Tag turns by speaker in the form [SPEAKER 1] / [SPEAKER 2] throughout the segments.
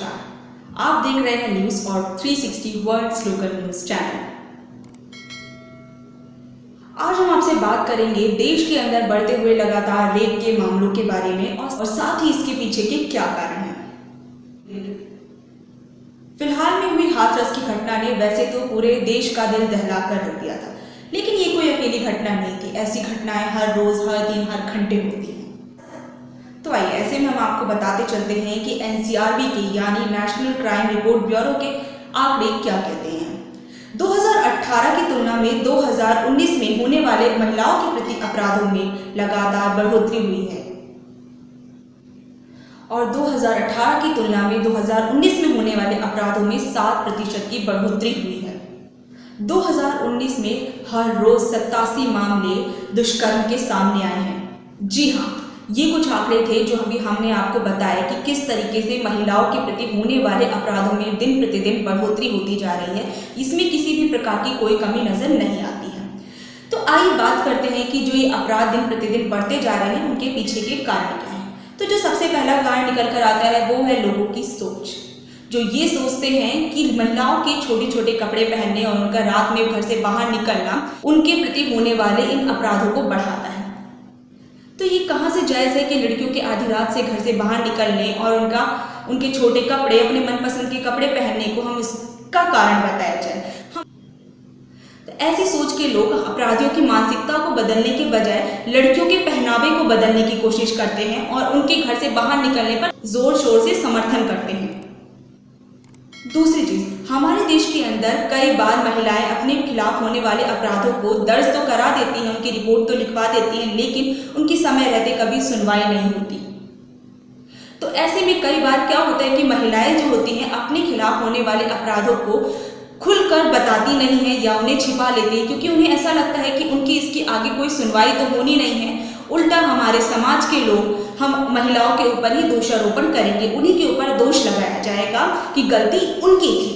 [SPEAKER 1] नमस्कार, आप देख रहे हैं न्यूज और 360 वर्ल्ड्स लोकल न्यूज चैनल। आज हम आपसे बात करेंगे देश के अंदर बढ़ते हुए लगातार रेप के मामलों के बारे में और साथ ही इसके पीछे के क्या कारण हैं। फिलहाल में हुई हाथरस की घटना ने वैसे तो पूरे देश का दिल दहला कर रख दिया था, लेकिन ये कोई अकेली घटना नहीं थी। ऐसी घटनाएं हर रोज, हर दिन, हर घंटे होती हैं। तो आइए ऐसे में हम आपको बताते चलते हैं कि एनसीआरबी के यानी नेशनल क्राइम रिपोर्ट ब्यूरो के आंकड़े क्या कहते हैं। 2018 की तुलना में 2019 में होने वाले महिलाओं के प्रति अपराधों में लगातार बढ़ोतरी हुई है और 2018 की तुलना में 2019 में होने वाले अपराधों में 7% की बढ़ोतरी हुई है। 2019 में हर रोज 87 मामले दुष्कर्म के सामने आए हैं। जी हाँ, ये कुछ आंकड़े थे जो अभी हमने आपको बताया कि किस तरीके से महिलाओं के प्रति होने वाले अपराधों में दिन प्रतिदिन बढ़ोतरी होती जा रही है। इसमें किसी भी प्रकार की कोई कमी नजर नहीं आती है। तो आइए बात करते हैं कि जो ये अपराध दिन प्रतिदिन बढ़ते जा रहे हैं उनके पीछे के कारण क्या है। तो जो सबसे पहला कारण निकल कर आता है वो है लोगों की सोच, जो ये सोचते हैं कि महिलाओं के छोटे छोटे कपड़े पहनने और उनका रात में घर से बाहर निकलना उनके प्रति होने वाले इन अपराधों को बढ़ाता है। तो ये कहाँ से जायज़ है कि लड़कियों के आधी रात से घर से बाहर निकलने और उनके छोटे कपड़े, अपने मनपसंद के कपड़े पहनने को हम इसका कारण बताया जाए। तो ऐसी सोच के लोग अपराधियों की मानसिकता को बदलने के बजाय लड़कियों के पहनावे को बदलने की कोशिश करते हैं और उनके घर से बाहर निकलने पर जोर शोर से समर्थन करते हैं। दूसरी चीज, हमारे देश के अंदर कई बार महिलाएं अपने खिलाफ होने वाले अपराधों को दर्ज तो करा देती हैं, उनकी रिपोर्ट तो लिखवा देती हैं, लेकिन उनकी समय रहते कभी सुनवाई नहीं होती। तो ऐसे में कई बार क्या होता है कि महिलाएं जो होती हैं अपने खिलाफ होने वाले अपराधों को खुलकर बताती नहीं है या उन्हें छिपा लेती है, क्योंकि उन्हें ऐसा लगता है कि उनकी इसकी आगे कोई सुनवाई तो होनी नहीं है। उल्टा हमारे समाज के लोग हम महिलाओं के ऊपर ही दोषारोपण करेंगे, उन्हीं के ऊपर दोष लगाया जाएगा कि गलती उनकी थी।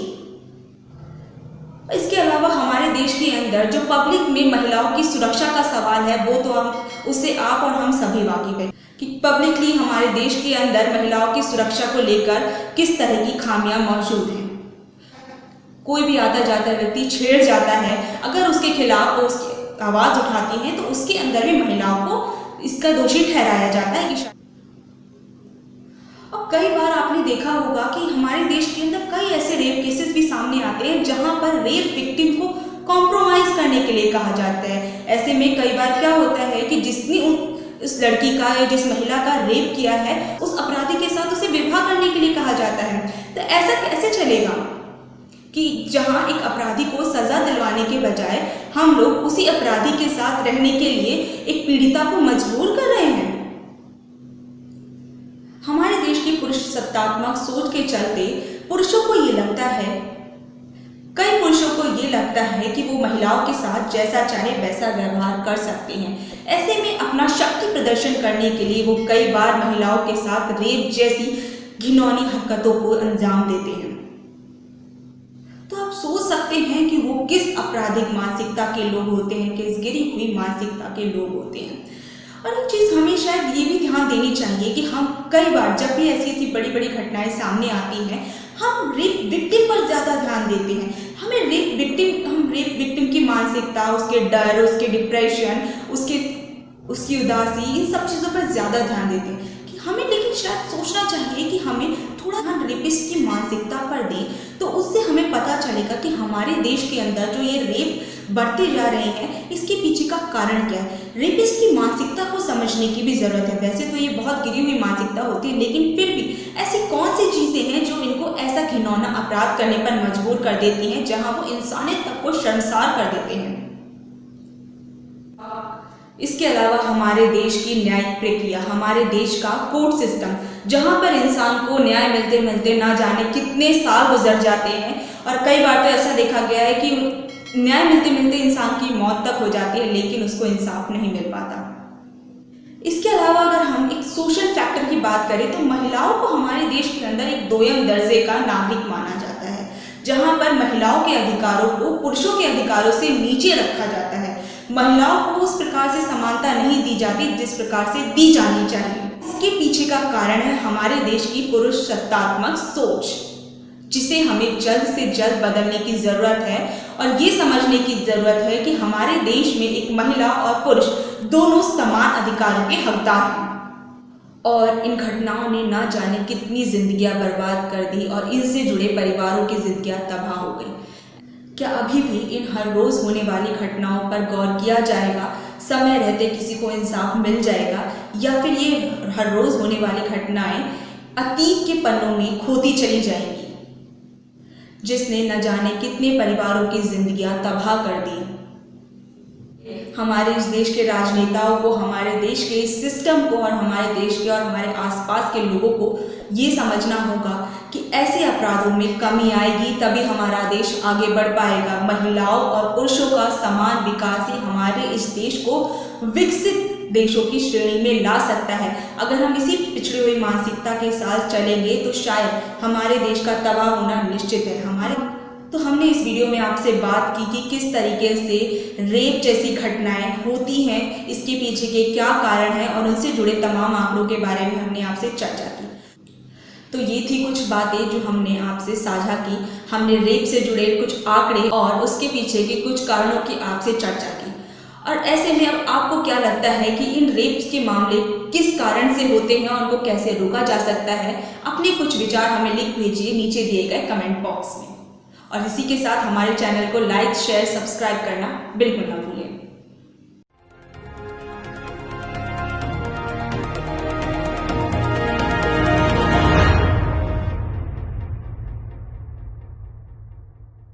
[SPEAKER 1] इसके अलावा हमारे देश के अंदर जो पब्लिक में महिलाओं की सुरक्षा का सवाल है वो तो उससे आप और हम सभी वाकिफ हैं कि पब्लिकली हमारे देश के अंदर महिलाओं की सुरक्षा को लेकर किस तरह की खामियां मौजूद हैं। कोई भी आता जाता व्यक्ति छेड़ जाता है, अगर उसके खिलाफ वो उसकी आवाज उठाती है तो उसके अंदर भी महिलाओं को इसका दोषी ठहराया जाता है। और कई बार आपने देखा होगा कि हमारे देश के अंदर कई ऐसे रेप केसेस भी सामने आते हैं जहां पर रेप विक्टिम को कॉम्प्रोमाइज करने के लिए कहा जाता है। ऐसे में कई बार क्या होता है कि जिसने उस लड़की का या जिस महिला का रेप किया है उस अपराधी के साथ उसे विवाह करने के लिए कहा जाता है। तो ऐसा कैसे चलेगा कि जहां एक अपराधी को सजा दिलवाने के बजाय हम लोग उसी अपराधी के साथ रहने के लिए एक पीड़िता को मजबूर कर रहे हैं। हमारे देश की पुरुष सत्तात्मक सोच के चलते पुरुषों को ये लगता है, कई पुरुषों को ये लगता है कि वो महिलाओं के साथ जैसा चाहे वैसा व्यवहार कर सकते हैं। ऐसे में अपना शक्ति प्रदर्शन करने के लिए वो कई बार महिलाओं के साथ रेप जैसी घिनौनी हरकतों को अंजाम देते हैं। तो आप सोच सकते हैं कि वो किस आपराधिक मानसिकता के लोग होते हैं, किस गिरी हुई मानसिकता के लोग होते हैं। और एक चीज हमें शायद ये भी ध्यान देनी चाहिए कि हम कई बार जब भी ऐसी बड़ी बड़ी घटनाएं सामने आती हैं हम रेप विक्टिम पर ज्यादा ध्यान देते हैं। हम रेप विक्टिम की मानसिकता, उसके डर, उसके डिप्रेशन, उसकी उदासी, इन सब चीजों पर ज्यादा ध्यान देते हैं कि हमें, लेकिन शायद सोचना चाहिए कि हमें थोड़ा ध्यान रेपिस्ट की मानसिकता पर दें, तो उससे हमें पता चलेगा कि हमारे देश के अंदर जो ये रेप बढ़ते जा रहे हैं इसके पीछे का कारण क्या है। रेपिस्ट की मानसिकता को समझने की भी जरूरत है। वैसे तो ये बहुत गिरी हुई मानसिकता होती है, लेकिन फिर भी ऐसी कौन सी चीजें हैं जो इनको ऐसा घिनौना अपराध करने पर मजबूर कर देती हैं जहां वो इंसानियत तक को शर्मसार कर देते हैं। इसके अलावा हमारे देश की न्यायिक प्रक्रिया, हमारे देश का कोर्ट सिस्टम, जहां पर इंसान को न्याय मिलते मिलते ना जाने कितने साल गुजर जाते हैं और कई बार तो ऐसा देखा गया है कि न्याय मिलते मिलते इंसान की मौत तक हो जाती है लेकिन उसको इंसाफ नहीं मिल पाता। इसके अलावा अगर हम एक सोशल फैक्टर की बात करें तो महिलाओं को हमारे देश के अंदर एक दोयम दर्जे का नागरिक माना जाता है, जहां पर महिलाओं के अधिकारों को पुरुषों के अधिकारों से नीचे रखा जाता है। महिलाओं को उस प्रकार से समानता नहीं दी जाती जिस प्रकार से दी जानी चाहिए। इसके पीछे का कारण है हमारे देश की पुरुष सत्तात्मक सोच, जिसे हमें जल्द से जल्द बदलने की ज़रूरत है और ये समझने की ज़रूरत है कि हमारे देश में एक महिला और पुरुष दोनों समान अधिकारों के हकदार हैं। और इन घटनाओं ने ना जाने कितनी जिंदगियां बर्बाद कर दी और इनसे जुड़े परिवारों की जिंदगियां तबाह हो गई। क्या अभी भी इन हर रोज़ होने वाली घटनाओं पर गौर किया जाएगा? समय रहते किसी को इंसाफ मिल जाएगा, या फिर ये हर रोज़ होने वाली घटनाएं अतीत के पन्नों में खोती चली जाएंगी, जिसने न जाने कितने परिवारों की जिंदगियां तबाह कर दी। हमारे इस देश के राजनेताओं को, हमारे देश के इस सिस्टम को और हमारे देश के और हमारे आसपास के लोगों को ये समझना होगा कि ऐसे अपराधों में कमी आएगी तभी हमारा देश आगे बढ़ पाएगा। महिलाओं और पुरुषों का समान विकास ही हमारे इस देश को विकसित देशों की श्रेणी में ला सकता है। अगर हम इसी पिछड़ी हुई मानसिकता के साथ चलेंगे तो शायद हमारे देश का तबाह होना निश्चित है। तो हमने इस वीडियो में आपसे बात की कि किस तरीके से रेप जैसी घटनाएं होती हैं, इसके पीछे के क्या कारण हैं और उनसे जुड़े तमाम आंकड़ों के बारे में हमने आपसे चर्चा की। तो ये थी कुछ बातें जो हमने आपसे साझा की। हमने रेप से जुड़े कुछ आंकड़े और उसके पीछे के कुछ कारणों की आपसे चर्चा की। और ऐसे में अब आपको क्या लगता है कि इन रेप्स के मामले किस कारण से होते हैं और उनको कैसे रोका जा सकता है? अपने कुछ विचार हमें लिख भेजिए नीचे दिए गए कमेंट बॉक्स में। और इसी के साथ हमारे चैनल को लाइक, शेयर, सब्सक्राइब करना बिल्कुल ना भूलें।